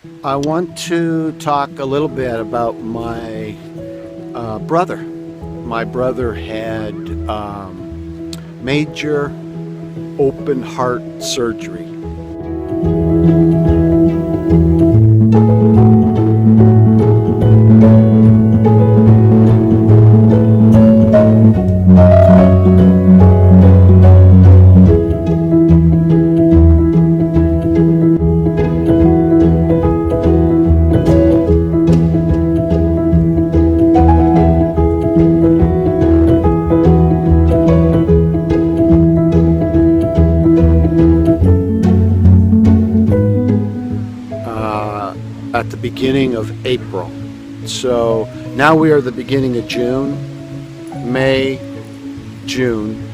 I want to talk a little bit about my brother. My brother had major open heart surgery. At the beginning of April. So now we are the beginning of June, May, June,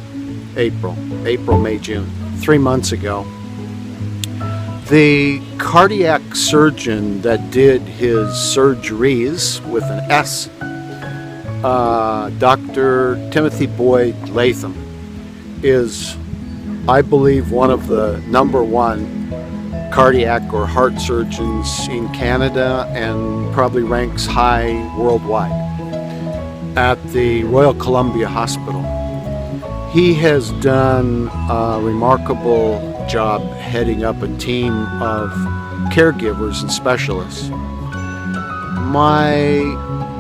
April, May, June, 3 months ago. The cardiac surgeon that did his surgeries with an S, Dr. Timothy Boyd Latham, is, I believe, one of the number one cardiac or heart surgeons in Canada, and probably ranks high worldwide at the Royal Columbia Hospital. He has done a remarkable job heading up a team of caregivers and specialists. My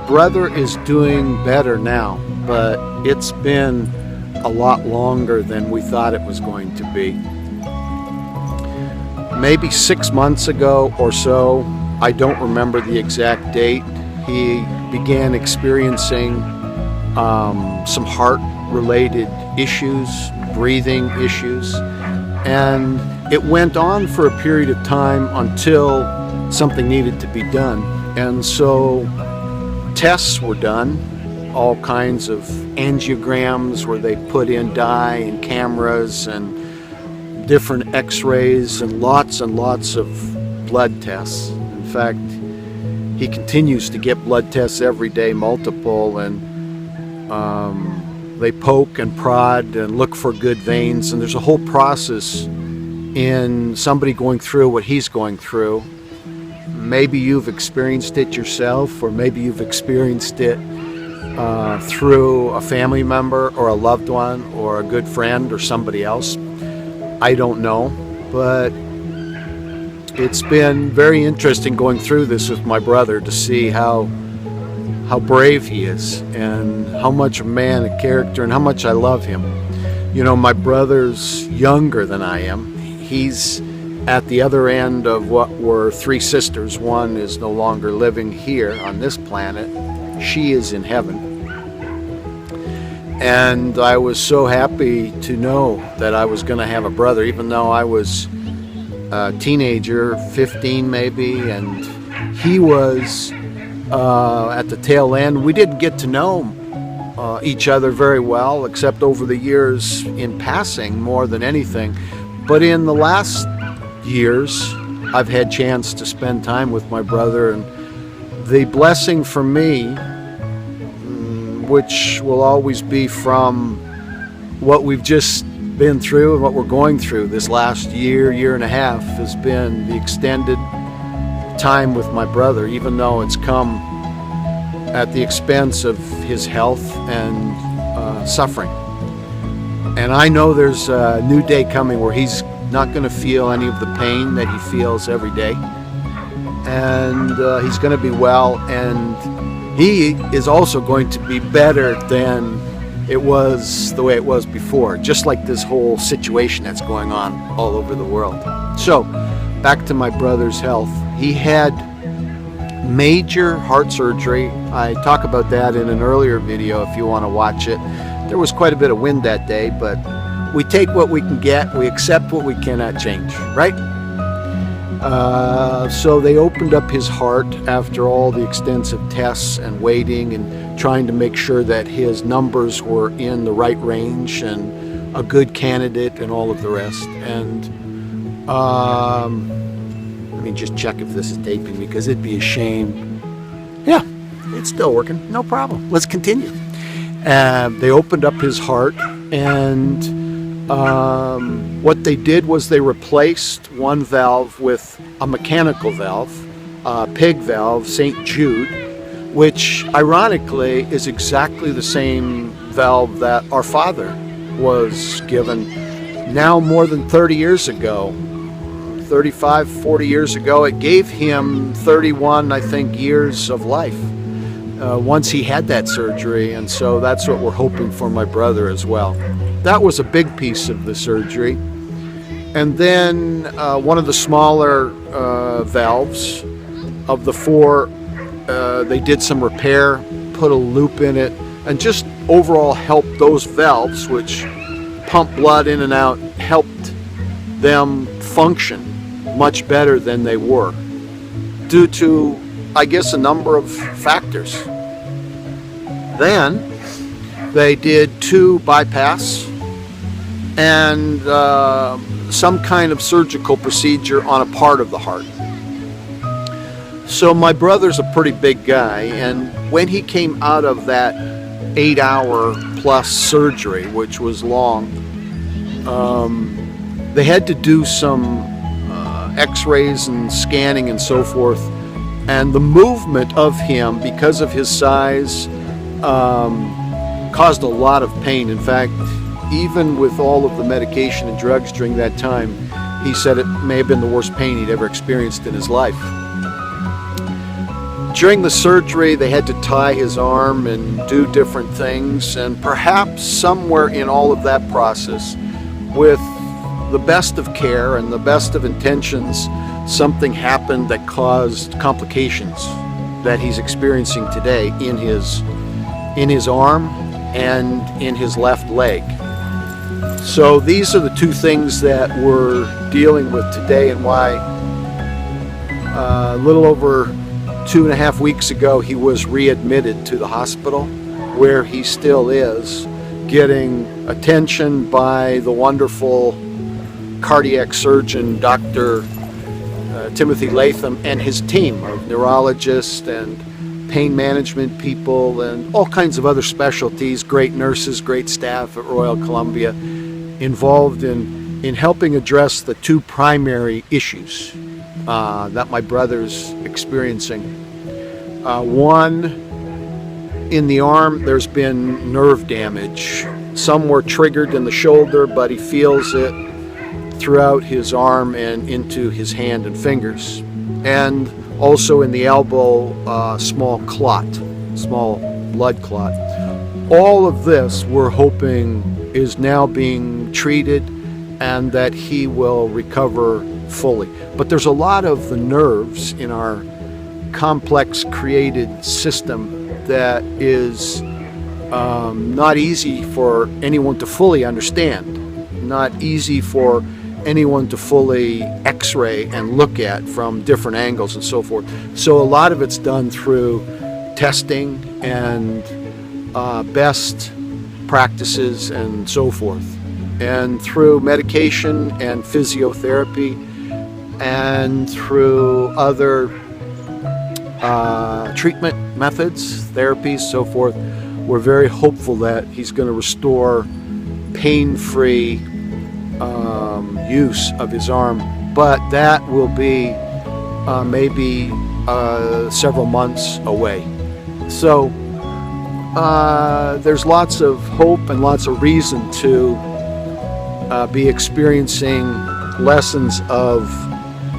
brother is doing better now, but it's been a lot longer than we thought it was going to be. Maybe 6 months ago or so, I don't remember the exact date, he began experiencing some heart-related issues, breathing issues, and it went on for a period of time until something needed to be done. And so tests were done, all kinds of angiograms where they put in dye and cameras and different x-rays and lots of blood tests. In fact, he continues to get blood tests every day, multiple, and they poke and prod and look for good veins, and there's a whole process in somebody going through what he's going through. Maybe you've experienced it yourself, or maybe you've experienced it through a family member or a loved one or a good friend or somebody else. I don't know, but it's been very interesting going through this with my brother to see how brave he is and how much a man of character and how much I love him. You know, my brother's younger than I am. He's at the other end of what were 3 sisters. One is no longer living here on this planet. She is in heaven. And I was so happy to know that I was going to have a brother, even though I was a teenager, 15 maybe, and he was at the tail end. We didn't get to know each other very well, except over the years in passing more than anything. But in the last years, I've had chance to spend time with my brother, and the blessing for me, which will always be from what we've just been through and what we're going through this last year and a half, has been the extended time with my brother, even though it's come at the expense of his health and suffering. And I know there's a new day coming where he's not going to feel any of the pain that he feels every day, and he's going to be well, and he is also going to be better than it was the way it was before, just like this whole situation that's going on all over the world. So, back to my brother's health. He had major heart surgery. I talk about that in an earlier video if you want to watch it. There was quite a bit of wind that day, but we take what we can get, we accept what we cannot change, right? So they opened up his heart after all the extensive tests and waiting and trying to make sure that his numbers were in the right range and a good candidate and all of the rest. And let me just check if this is taping, because it'd be a shame. Yeah, it's still working, no problem. Let's continue. They opened up his heart, and what they did was they replaced one valve with a mechanical valve, pig valve, St. Jude, which ironically is exactly the same valve that our father was given now more than 30 years ago. 35, 40 years ago. It gave him 31, I think, years of life once he had that surgery, and so that's what we're hoping for my brother as well. That was a big piece of the surgery. And then one of the smaller valves of the four, they did some repair, put a loop in it, and just overall helped those valves, which pump blood in and out, helped them function much better than they were due to, I guess, a number of factors. Then they did 2 bypass and some kind of surgical procedure on a part of the heart. So my brother's a pretty big guy, and when he came out of that 8-hour plus surgery, which was long, they had to do some x-rays and scanning and so forth, and the movement of him, because of his size, caused a lot of pain. In fact, even with all of the medication and drugs during that time, he said it may have been the worst pain he'd ever experienced in his life. During the surgery, they had to tie his arm and do different things, and perhaps somewhere in all of that process, with the best of care and the best of intentions, something happened that caused complications that he's experiencing today in his arm and in his left leg. So these are the 2 things that we're dealing with today, and why a little over 2.5 weeks ago he was readmitted to the hospital, where he still is, getting attention by the wonderful cardiac surgeon, Dr. Timothy Latham, and his team of neurologists and pain management people and all kinds of other specialties, great nurses, great staff at Royal Columbia, involved in helping address the 2 primary issues that my brother's experiencing. One, in the arm, there's been nerve damage. Some were triggered in the shoulder, but he feels it throughout his arm and into his hand and fingers. And also in the elbow, small blood clot. All of this we're hoping is now being treated and that he will recover fully. But there's a lot of the nerves in our complex created system that is not easy for anyone to fully understand, not easy for anyone to fully x-ray and look at from different angles and so forth. So a lot of it's done through testing and best practices and so forth, and through medication and physiotherapy and through other treatment methods, therapies, so forth. We're very hopeful that he's going to restore pain-free use of his arm, but that will be maybe several months away. So there's lots of hope and lots of reason to be experiencing lessons of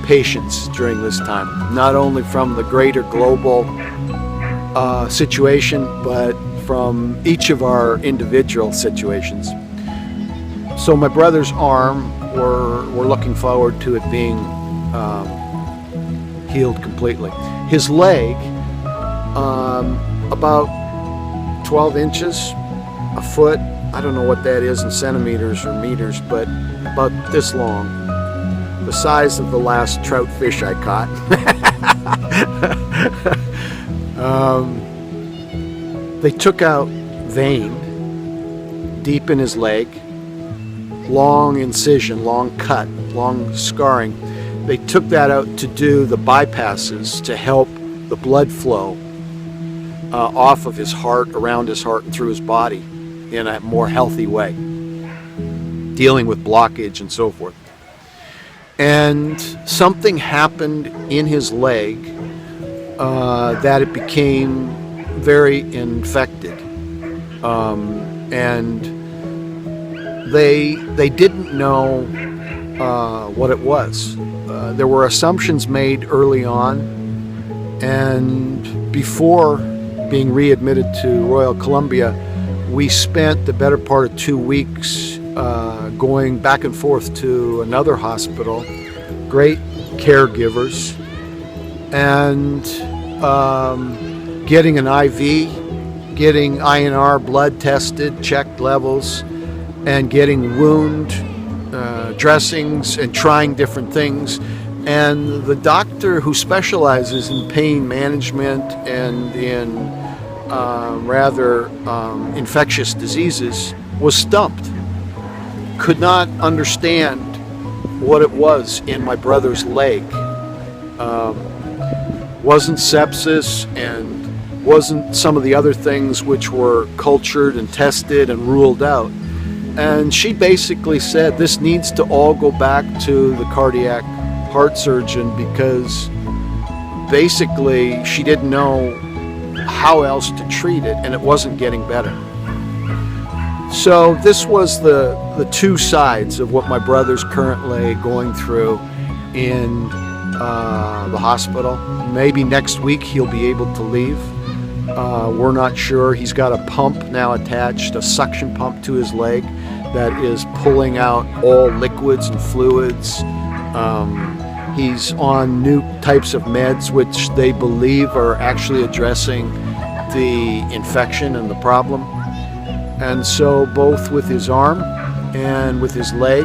patience during this time, not only from the greater global situation, but from each of our individual situations. So my brother's arm, we're looking forward to it being healed completely. His leg, about 12 inches, a foot, I don't know what that is in centimeters or meters, but about this long, the size of the last trout fish I caught. They took out vein deep in his leg, long incision, long cut, long scarring. They took that out to do the bypasses to help the blood flow off of his heart, around his heart, and through his body in a more healthy way, dealing with blockage and so forth. And something happened in his leg that it became very infected, and they didn't know what it was. There were assumptions made early on, and before being readmitted to Royal Columbia, we spent the better part of 2 weeks going back and forth to another hospital, great caregivers, and getting an IV, getting INR blood tested, checked levels, and getting wound dressings and trying different things. And the doctor who specializes in pain management and in rather infectious diseases was stumped. Could not understand what it was in my brother's leg. Wasn't sepsis and wasn't some of the other things which were cultured and tested and ruled out. And she basically said this needs to all go back to the cardiac heart surgeon, because basically she didn't know how else to treat it, and it wasn't getting better. So this was the two sides of what my brother's currently going through in the hospital. Maybe next week he'll be able to leave. We're not sure. He's got a pump now attached, a suction pump to his leg that is pulling out all liquids and fluids. He's on new types of meds which they believe are actually addressing the infection and the problem. And so both with his arm and with his leg,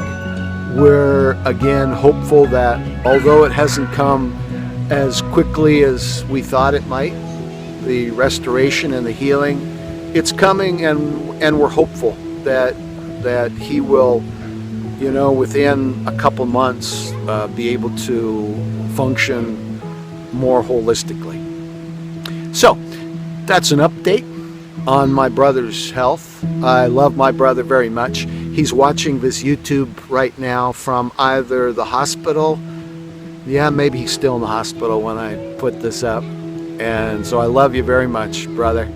we're again hopeful that although it hasn't come as quickly as we thought it might, the restoration and the healing, it's coming, and we're hopeful that he will, within a couple months be able to function more holistically. So that's an update on my brother's health. I love my brother very much. He's watching this YouTube right now from either the hospital. Yeah, maybe he's still in the hospital when I put this up. And so I love you very much, brother.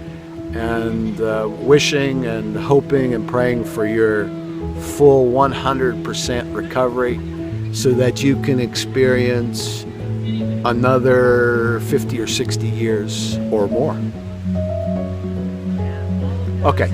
And wishing and hoping and praying for your full 100% recovery so that you can experience another 50 or 60 years or more. Okay.